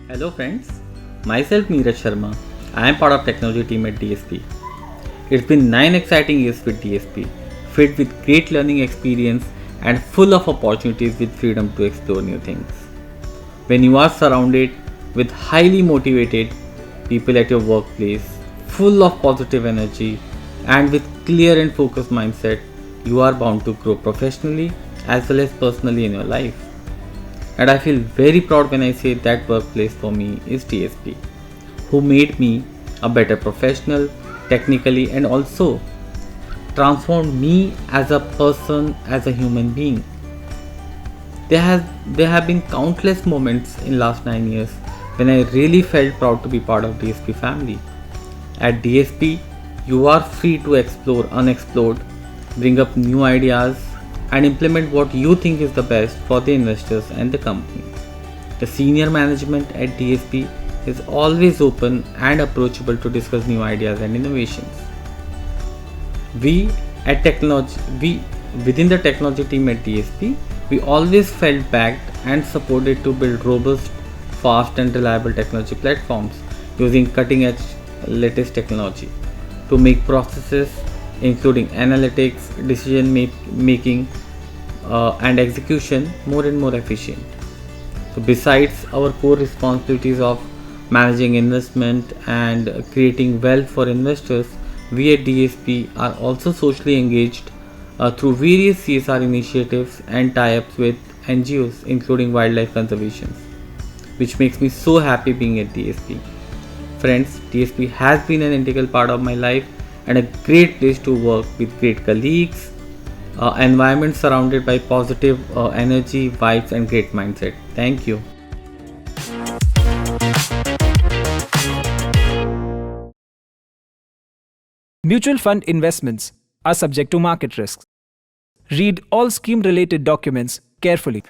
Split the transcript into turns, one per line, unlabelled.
Hello friends, myself Neeraj Sharma. I am part of technology team at DSP. It's been 9 exciting years with DSP, filled with great learning experience and full of opportunities with freedom to explore new things. When you are surrounded with highly motivated people at your workplace, full of positive energy and with clear and focused mindset, you are bound to grow professionally as well as personally in your life. And I feel very proud when I say that workplace for me is TSP, who made me a better professional, technically, and also transformed me as a person, as a human being. There have been countless moments in last 9 years when I really felt proud to be part of DSP family. At DSP, you are free to explore unexplored, bring up new ideas, and implement what you think is the best for the investors and the company. The senior management at DSP is always open and approachable to discuss new ideas and innovations. We at technology, we within the technology team at DSP, we always felt backed and supported to build robust, fast, and reliable technology platforms using cutting edge latest technology to make processes including analytics, decision making, and execution more and more efficient. So, besides our core responsibilities of managing investment and creating wealth for investors, we at DSP are also socially engaged through various CSR initiatives and tie-ups with NGOs, including wildlife conservation, which makes me so happy being at DSP. Friends, DSP has been an integral part of my life and a great place to work with great colleagues, environment surrounded by positive energy, vibes, and great mindset. Thank you.
Mutual fund investments are subject to market risks. Read all scheme related documents carefully.